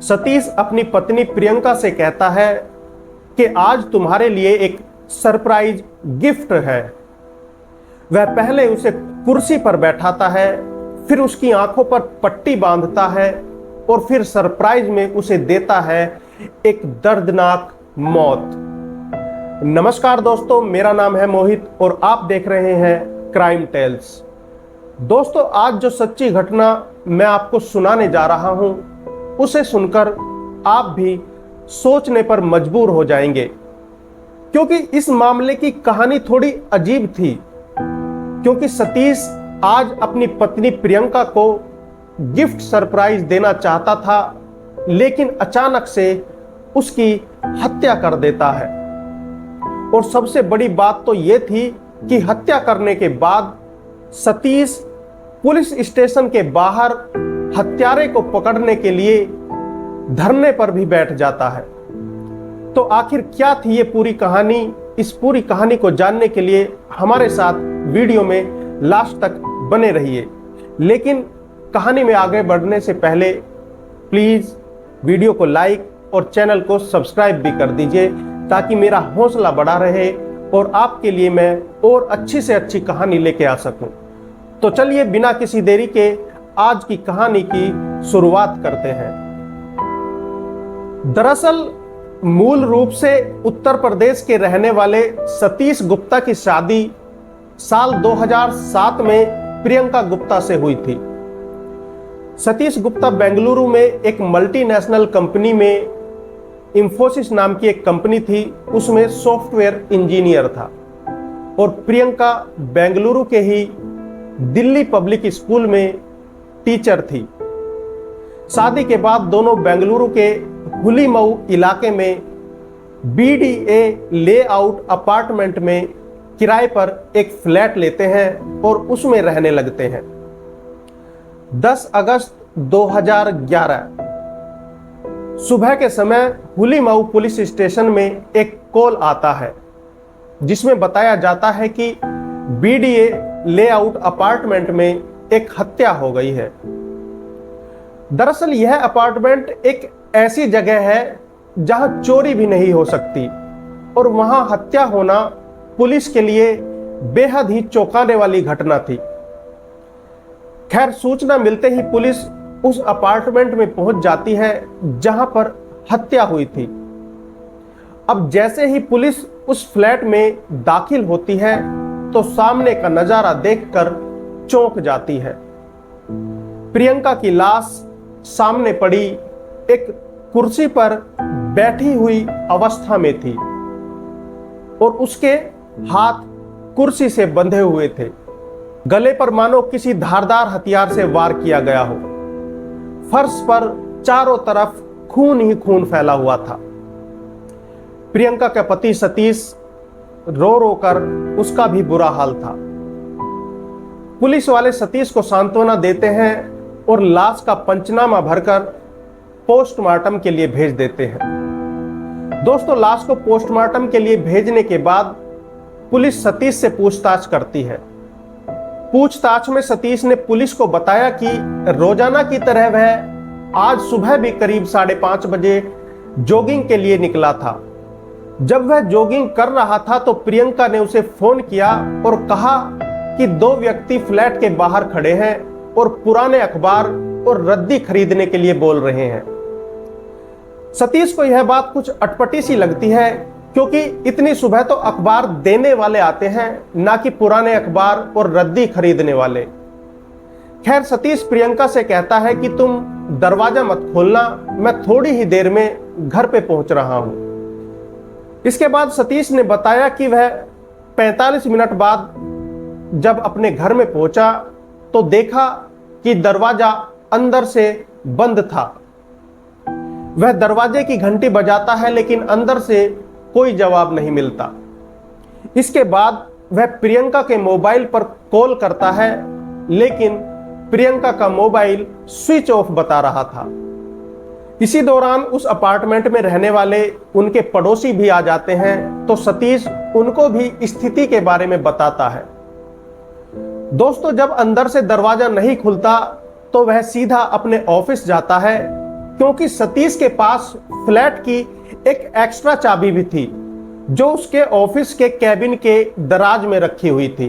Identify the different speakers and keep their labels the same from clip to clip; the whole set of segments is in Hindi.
Speaker 1: सतीश अपनी पत्नी प्रियंका से कहता है कि आज तुम्हारे लिए एक सरप्राइज गिफ्ट है। वह पहले उसे कुर्सी पर बैठाता है, फिर उसकी आंखों पर पट्टी बांधता है और फिर सरप्राइज में उसे देता है एक दर्दनाक मौत। नमस्कार दोस्तों, मेरा नाम है मोहित और आप देख रहे हैं क्राइम टेल्स। दोस्तों, आज जो सच्ची घटना मैं आपको सुनाने जा रहा हूं, उसे सुनकर आप भी सोचने पर मजबूर हो जाएंगे, क्योंकि इस मामले की कहानी थोड़ी अजीब थी। क्योंकि सतीश आज अपनी पत्नी प्रियंका को गिफ्ट सरप्राइज देना चाहता था, लेकिन अचानक से उसकी हत्या कर देता है। और सबसे बड़ी बात तो यह थी कि हत्या करने के बाद सतीश पुलिस स्टेशन के बाहर हत्यारे को पकड़ने के लिए धरने पर भी बैठ जाता है। तो आखिर क्या थी ये पूरी कहानी? इस पूरी कहानी को जानने के लिए हमारे साथ वीडियो में लास्ट तक बने रहिए। लेकिन कहानी में आगे बढ़ने से पहले प्लीज वीडियो को लाइक और चैनल को सब्सक्राइब भी कर दीजिए, ताकि मेरा हौसला बढ़ा रहे और आपके लिए मैं और अच्छी से अच्छी कहानी लेके आ सकूं। तो चलिए बिना किसी देरी के आज की कहानी की शुरुआत करते हैं। दरअसल मूल रूप से उत्तर प्रदेश के रहने वाले सतीश गुप्ता की शादी साल 2007 में प्रियंका गुप्ता से हुई थी। सतीश गुप्ता बेंगलुरु में एक मल्टीनेशनल कंपनी में, इंफोसिस नाम की एक कंपनी थी, उसमें सॉफ्टवेयर इंजीनियर था। और प्रियंका बेंगलुरु के ही दिल्ली पब्लिक स्कूल में टीचर थी। शादी के बाद दोनों बेंगलुरु के हुलीमऊ इलाके में BDA लेआउट अपार्टमेंट में किराए पर एक फ्लैट लेते हैं और उसमें रहने लगते हैं। 10 अगस्त 2011 सुबह के समय हुलीमऊ पुलिस स्टेशन में एक कॉल आता है, जिसमें बताया जाता है कि BDA लेआउट अपार्टमेंट में एक हत्या हो गई है। दरअसल यह अपार्टमेंट एक ऐसी जगह है जहां चोरी भी नहीं हो सकती, और वहां हत्या होना पुलिस के लिए बेहद ही चौंकाने वाली घटना थी। खैर, सूचना मिलते ही पुलिस उस अपार्टमेंट में पहुंच जाती है जहां पर हत्या हुई थी। अब जैसे ही पुलिस उस फ्लैट में दाखिल होती है तो सामने का नजारा देखकर चौंक जाती है। प्रियंका की लाश सामने पड़ी एक कुर्सी पर बैठी हुई अवस्था में थी और उसके हाथ कुर्सी से बंधे हुए थे। गले पर मानो किसी धारदार हथियार से वार किया गया हो। फर्श पर चारों तरफ खून ही खून फैला हुआ था। प्रियंका का पति सतीश रो रो कर उसका भी बुरा हाल था। पुलिस वाले सतीश को सांत्वना देते हैं और लाश का पंचनामा भरकर पोस्टमार्टम के लिए भेज देते हैं। दोस्तों, लाश को पोस्टमार्टम के लिए भेजने के बाद पुलिस सतीश से पूछताछ करती है। पूछताछ में सतीश ने पुलिस को बताया कि रोजाना की तरह वह आज सुबह भी करीब 5:30 बजे जॉगिंग के लिए निकला था। जब वह जॉगिंग कर रहा था तो प्रियंका ने उसे फोन किया और कहा कि 2 व्यक्ति फ्लैट के बाहर खड़े हैं और पुराने अखबार और रद्दी खरीदने के लिए बोल रहे हैं। सतीश को यह बात कुछ अटपटी सी लगती है, क्योंकि इतनी सुबह तो अखबार देने वाले आते हैं, ना कि पुराने अखबार और रद्दी खरीदने वाले। खैर, सतीश प्रियंका से कहता है कि तुम दरवाजा मत खोलना, मैं थोड़ी ही देर में घर पे पहुंच रहा हूं। इसके बाद सतीश ने बताया कि वह 45 मिनट बाद जब अपने घर में पहुंचा तो देखा कि दरवाजा अंदर से बंद था। वह दरवाजे की घंटी बजाता है, लेकिन अंदर से कोई जवाब नहीं मिलता। इसके बाद वह प्रियंका के मोबाइल पर कॉल करता है, लेकिन प्रियंका का मोबाइल स्विच ऑफ बता रहा था। इसी दौरान उस अपार्टमेंट में रहने वाले उनके पड़ोसी भी आ जाते हैं, तो सतीश उनको भी स्थिति के बारे में बताता है। दोस्तों, जब अंदर से दरवाजा नहीं खुलता तो वह सीधा अपने ऑफिस जाता है क्योंकि सतीश के पास फ्लैट की एक एक्स्ट्रा चाबी भी थी जो उसके ऑफिस के कैबिन के दराज में रखी हुई थी।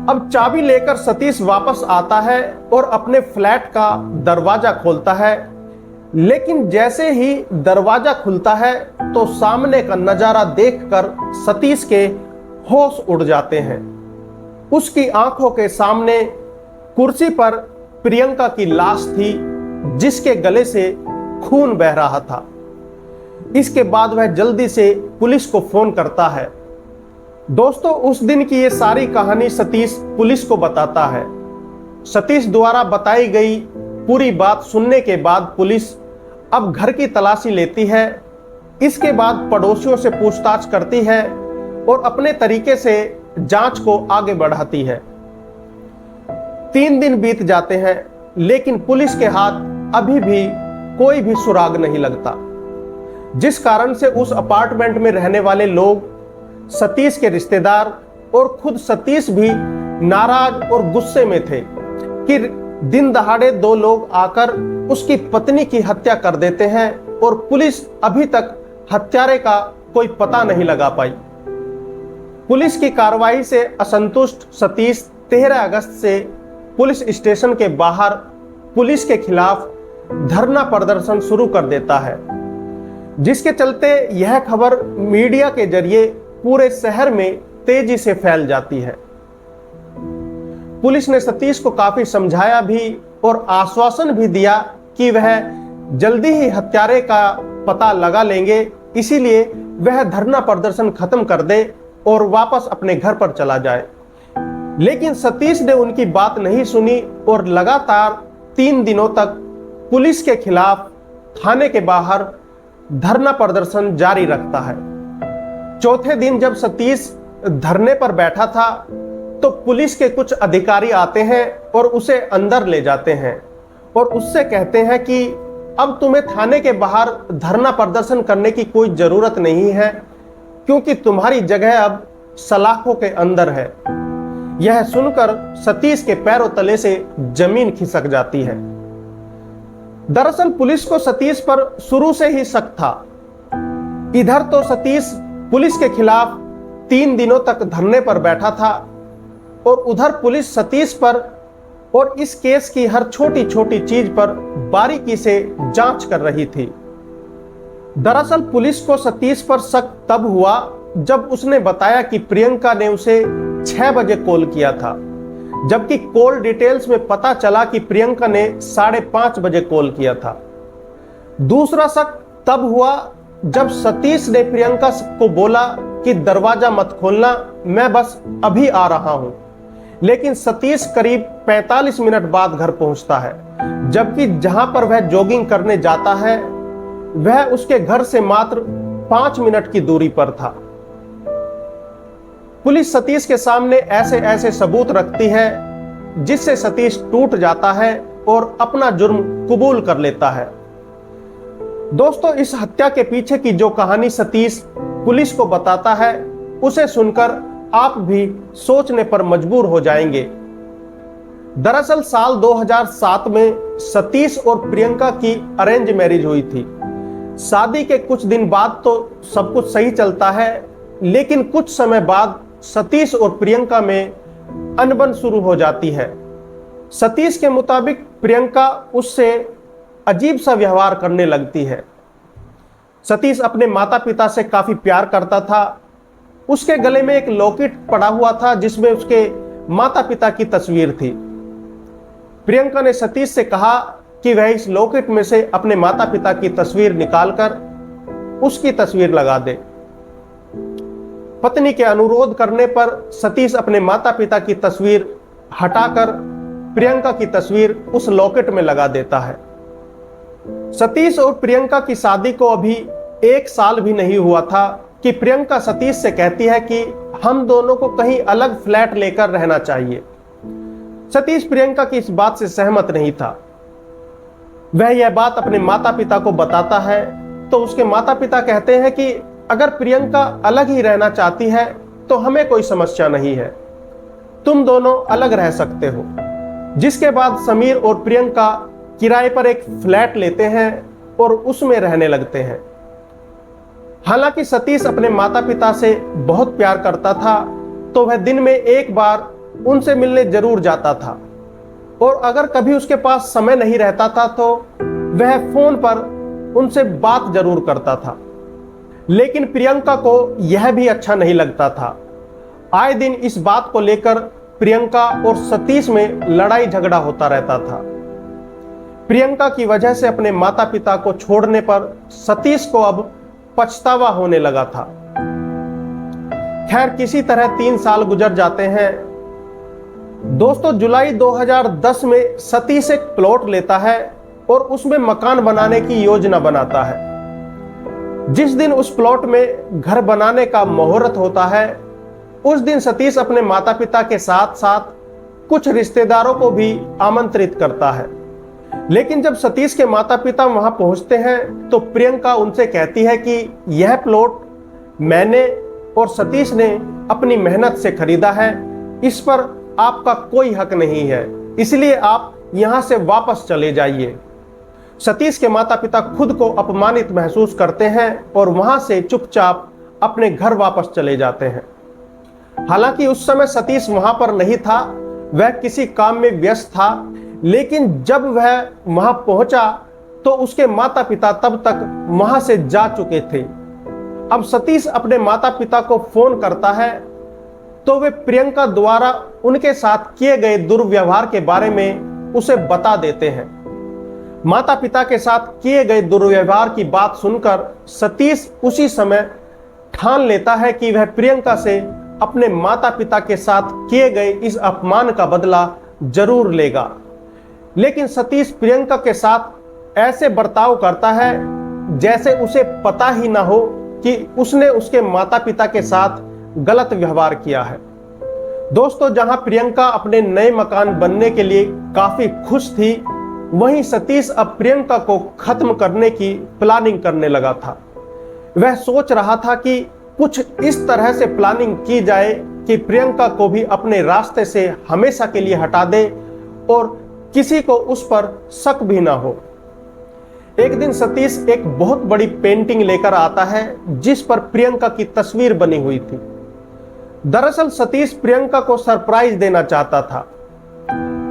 Speaker 1: अब चाबी लेकर सतीश वापस आता है और अपने फ्लैट का दरवाजा खोलता है, लेकिन जैसे ही दरवाजा खुलता है तो सामने का नजारा देखकर सतीश के होश उड़ जाते हैं। उसकी आंखों के सामने कुर्सी पर प्रियंका की लाश थी जिसके गले से खून बह रहा था। इसके बाद वह जल्दी से पुलिस को फोन करता है। दोस्तों, उस दिन की ये सारी कहानी सतीश पुलिस को बताता है। सतीश द्वारा बताई गई पूरी बात सुनने के बाद पुलिस अब घर की तलाशी लेती है। इसके बाद पड़ोसियों से पूछताछ करती है और अपने तरीके से जांच को आगे बढ़ाती है। 3 दिन बीत जाते हैं, लेकिन पुलिस के हाथ अभी भी कोई भी सुराग नहीं लगता, जिस कारण से उस अपार्टमेंट में रहने वाले लोग, सतीश के रिश्तेदार और खुद सतीश भी नाराज और गुस्से में थे कि दिन दहाड़े 2 लोग आकर उसकी पत्नी की हत्या कर देते हैं और पुलिस अभी तक हत्यारे का कोई पता नहीं लगा पाई। पुलिस की कार्रवाई से असंतुष्ट सतीश 13 अगस्त से पुलिस स्टेशन के बाहर पुलिस के खिलाफ धरना प्रदर्शन शुरू कर देता है, जिसके चलते यह खबर मीडिया के जरिए पूरे शहर में तेजी से फैल जाती है। पुलिस ने सतीश को काफी समझाया भी और आश्वासन भी दिया कि वह जल्दी ही हत्यारे का पता लगा लेंगे, इसीलिए वह धरना प्रदर्शन खत्म कर दे और वापस अपने घर पर चला जाए। लेकिन सतीश ने उनकी बात नहीं सुनी और लगातार 3 दिनों तक पुलिस के खिलाफ थाने के बाहर धरना प्रदर्शन जारी रखता है। चौथे दिन जब सतीश धरने पर बैठा था तो पुलिस के कुछ अधिकारी आते हैं और उसे अंदर ले जाते हैं और उससे कहते हैं कि अब तुम्हें थाने के बाहर धरना प्रदर्शन करने की कोई जरूरत नहीं है, क्योंकि तुम्हारी जगह अब सलाखों के अंदर है। यह सुनकर सतीश के पैरों तले से जमीन खिसक जाती है। दरअसल पुलिस को सतीश पर शुरू से ही शक था। इधर तो सतीश पुलिस के खिलाफ 3 दिनों तक धरने पर बैठा था और उधर पुलिस सतीश पर और इस केस की हर छोटी छोटी चीज पर बारीकी से जांच कर रही थी। दरअसल पुलिस को सतीश पर शक तब हुआ जब उसने बताया कि प्रियंका ने उसे 6 बजे कॉल किया था, जबकि कॉल डिटेल्स में पता चला कि प्रियंका ने 5:30 बजे कॉल किया था। दूसरा शक तब हुआ जब सतीश ने प्रियंका को बोला कि दरवाजा मत खोलना, मैं बस अभी आ रहा हूं। लेकिन सतीश करीब 45 मिनट बाद घर पहुंचता है, जबकि जहां पर वह जॉगिंग करने जाता है वह उसके घर से मात्र 5 मिनट की दूरी पर था। पुलिस सतीश के सामने ऐसे ऐसे सबूत रखती है जिससे सतीश टूट जाता है और अपना जुर्म कबूल कर लेता है। दोस्तों, इस हत्या के पीछे की जो कहानी सतीश पुलिस को बताता है उसे सुनकर आप भी सोचने पर मजबूर हो जाएंगे। दरअसल साल 2007 में सतीश और प्रियंका की अरेंज मैरिज हुई थी। शादी के कुछ दिन बाद तो सब कुछ सही चलता है, लेकिन कुछ समय बाद सतीश और प्रियंका में अनबन शुरू हो जाती है। सतीश के मुताबिक प्रियंका उससे अजीब सा व्यवहार करने लगती है। सतीश अपने माता पिता से काफी प्यार करता था। उसके गले में एक लॉकेट पड़ा हुआ था जिसमें उसके माता पिता की तस्वीर थी। प्रियंका ने सतीश से कहा कि वह इस लॉकेट में से अपने माता पिता की तस्वीर निकालकर उसकी तस्वीर लगा दे। पत्नी के अनुरोध करने पर सतीश अपने माता पिता की तस्वीर हटाकर प्रियंका की तस्वीर उस लॉकेट में लगा देता है। सतीश और प्रियंका की शादी को अभी 1 साल भी नहीं हुआ था कि प्रियंका सतीश से कहती है कि हम दोनों को कहीं अलग फ्लैट लेकर रहना चाहिए। सतीश प्रियंका की इस बात से सहमत नहीं था। वह यह बात अपने माता पिता को बताता है तो उसके माता पिता कहते हैं कि अगर प्रियंका अलग ही रहना चाहती है तो हमें कोई समस्या नहीं है, तुम दोनों अलग रह सकते हो। जिसके बाद समीर और प्रियंका किराए पर एक फ्लैट लेते हैं और उसमें रहने लगते हैं। हालांकि सतीश अपने माता पिता से बहुत प्यार करता था, तो वह दिन में एक बार उनसे मिलने जरूर जाता था, और अगर कभी उसके पास समय नहीं रहता था तो वह फोन पर उनसे बात जरूर करता था। लेकिन प्रियंका को यह भी अच्छा नहीं लगता था। आए दिन इस बात को लेकर प्रियंका और सतीश में लड़ाई झगड़ा होता रहता था। प्रियंका की वजह से अपने माता पिता को छोड़ने पर सतीश को अब पछतावा होने लगा था। खैर, किसी तरह 3 साल गुजर जाते हैं। दोस्तों, जुलाई 2010 में सतीश एक प्लॉट लेता है और उसमें मकान बनाने की योजना बनाता है। जिस दिन उस प्लॉट में घर बनाने का मुहूर्त होता है, उस दिन सतीश अपने माता पिता के साथ साथ कुछ रिश्तेदारों को भी आमंत्रित करता है। लेकिन जब सतीश के माता पिता वहां पहुंचते हैं तो प्रियंका उनसे कहती है कि यह प्लॉट मैंने और सतीश ने अपनी मेहनत से खरीदा है, इस पर आपका कोई हक नहीं है, इसलिए आप यहां से वापस चले जाइए। सतीश के माता पिता खुद को अपमानित महसूस करते हैं और वहां से चुपचाप अपने घर वापस चले जाते हैं। हालांकि उस समय सतीश वहां पर नहीं था, वह किसी काम में व्यस्त था, लेकिन जब वह वहां पहुंचा तो उसके माता पिता तब तक वहां से जा चुके थे। अब सतीश अपने माता पिता को फोन करता है तो वे प्रियंका द्वारा उनके साथ किए गए दुर्व्यवहार के बारे में उसे बता देते हैं। माता पिता के साथ किए गए दुर्व्यवहार की बात सुनकर सतीश उसी समय ठान लेता है कि वह प्रियंका से अपने माता पिता के साथ किए गए इस अपमान का बदला जरूर लेगा। लेकिन सतीश प्रियंका के साथ ऐसे बर्ताव करता है जैसे उसे पता ही ना हो कि उसने उसके माता पिता के साथ गलत व्यवहार किया है। दोस्तों, जहां प्रियंका अपने नए मकान बनने के लिए काफी खुश थी, वहीं सतीश अब प्रियंका को खत्म करने की प्लानिंग करने लगा था। वह सोच रहा था कि कुछ इस तरह से प्लानिंग की जाए कि प्रियंका को भी अपने रास्ते से हमेशा के लिए हटा दे और किसी को उस पर शक भी ना हो। एक दिन सतीश एक बहुत बड़ी पेंटिंग लेकर आता है जिस पर प्रियंका की तस्वीर बनी हुई थी। दरअसल सतीश प्रियंका को सरप्राइज देना चाहता था।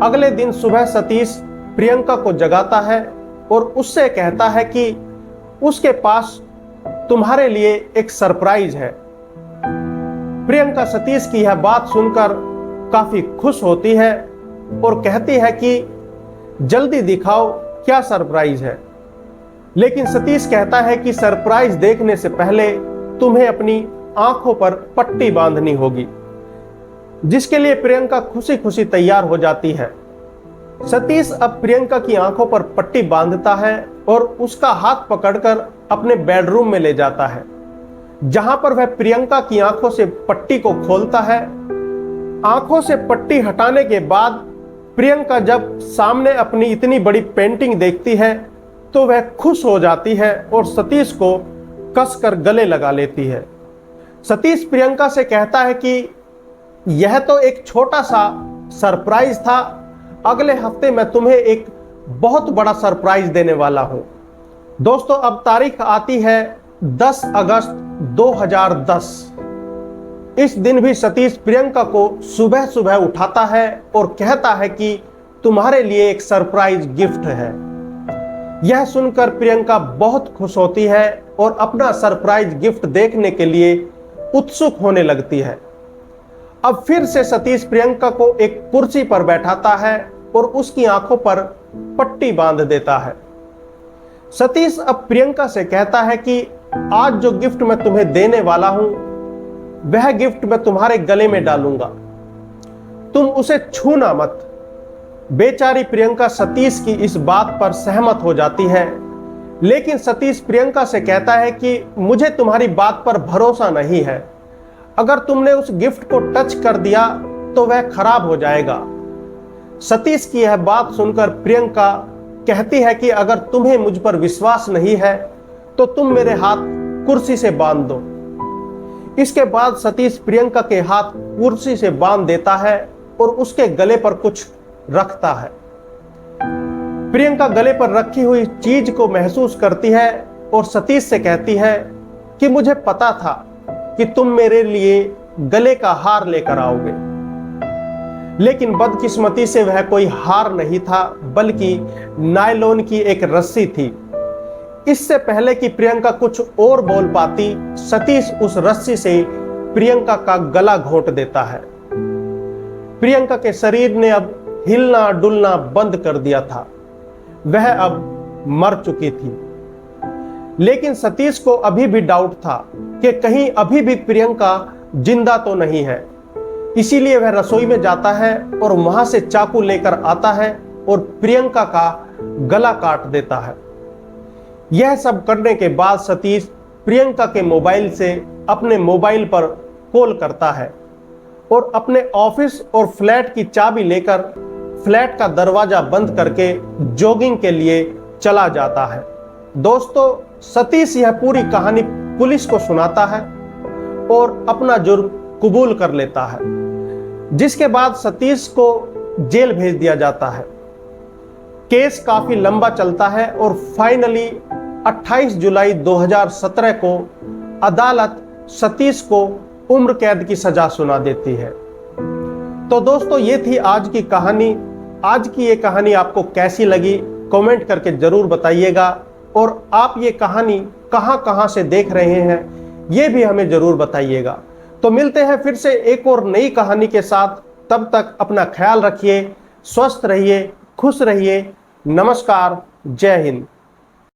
Speaker 1: अगले दिन सुबह सतीश प्रियंका को जगाता है और उससे कहता है कि उसके पास तुम्हारे लिए एक सरप्राइज है। प्रियंका सतीश की यह बात सुनकर काफी खुश होती है और कहती है कि जल्दी दिखाओ क्या सरप्राइज है। लेकिन सतीश कहता है कि सरप्राइज देखने से पहले तुम्हें अपनी आंखों पर पट्टी बांधनी होगी, जिसके लिए प्रियंका खुशी खुशी तैयार हो जाती है। सतीश अब प्रियंका की आंखों पर पट्टी बांधता है और उसका हाथ पकड़कर अपने बेडरूम में ले जाता है, जहां पर वह प्रियंका की आंखों से पट्टी को खोलता है। आंखों से पट्टी हटाने के बाद प्रियंका जब सामने अपनी इतनी बड़ी पेंटिंग देखती है तो वह खुश हो जाती है और सतीश को कसकर गले लगा लेती है। सतीश प्रियंका से कहता है कि यह तो एक छोटा सा सरप्राइज था, अगले हफ्ते मैं तुम्हें एक बहुत बड़ा सरप्राइज देने वाला हूं। दोस्तों, अब तारीख आती है 10 अगस्त 2010। इस दिन भी सतीश प्रियंका को सुबह सुबह उठाता है और कहता है कि तुम्हारे लिए एक सरप्राइज गिफ्ट है। यह सुनकर प्रियंका बहुत खुश होती है और अपना सरप्राइज गिफ्ट देखने के लिए उत्सुक होने लगती है। अब फिर से सतीश प्रियंका को एक कुर्सी पर बैठाता है और उसकी आंखों पर पट्टी बांध देता है। सतीश अब प्रियंका से कहता है कि आज जो गिफ्ट मैं तुम्हें देने वाला हूं, वह गिफ्ट मैं तुम्हारे गले में डालूंगा, तुम उसे छूना मत। बेचारी प्रियंका सतीश की इस बात पर सहमत हो जाती है, लेकिन सतीश प्रियंका से कहता है कि मुझे तुम्हारी बात पर भरोसा नहीं है, अगर तुमने उस गिफ्ट को टच कर दिया तो वह खराब हो जाएगा। सतीश की यह बात सुनकर प्रियंका कहती है कि अगर तुम्हें मुझ पर विश्वास नहीं है तो तुम मेरे हाथ कुर्सी से बांध दो। इसके बाद सतीश प्रियंका के हाथ कुर्सी से बांध देता है और उसके गले पर कुछ रखता है। प्रियंका गले पर रखी हुई चीज को महसूस करती है और सतीश से कहती है कि मुझे पता था कि तुम मेरे लिए गले का हार लेकर आओगे। लेकिन बदकिस्मती से वह कोई हार नहीं था, बल्कि नायलॉन की एक रस्सी थी। इससे पहले कि प्रियंका कुछ और बोल पाती, सतीश उस रस्सी से प्रियंका का गला घोंट देता है। प्रियंका के शरीर ने अब हिलना डुलना बंद कर दिया था। वह अब मर चुकी थी। लेकिन सतीश को अभी भी डाउट था कि कहीं अभी भी प्रियंका जिंदा तो नहीं है। इसीलिए वह रसोई में जाता है और वहां से चाकू लेकर आता है और प्रियंका का गला काट देता है। यह सब करने के बाद सतीश प्रियंका के मोबाइल से अपने मोबाइल पर कॉल करता है और अपने ऑफिस और फ्लैट की चाबी लेकर फ्लैट का दरवाजा बंद करके जॉगिंग के लिए चला जाता है। दोस्तों, सतीश यह पूरी कहानी पुलिस को सुनाता है और अपना जुर्म कबूल कर लेता है, जिसके बाद सतीश को जेल भेज दिया जाता है। केस काफी लंबा चलता है और फाइनली 28 जुलाई 2017 को अदालत सतीश को उम्र कैद की सजा सुना देती है। तो दोस्तों, ये थी आज की कहानी। आज की ये कहानी आपको कैसी लगी कमेंट करके जरूर बताइएगा, और आप ये कहानी कहां से देख रहे हैं ये भी हमें जरूर बताइएगा। तो मिलते हैं फिर से एक और नई कहानी के साथ। तब तक अपना ख्याल रखिए, स्वस्थ रहिए, खुश रहिए। नमस्कार, जय हिंद।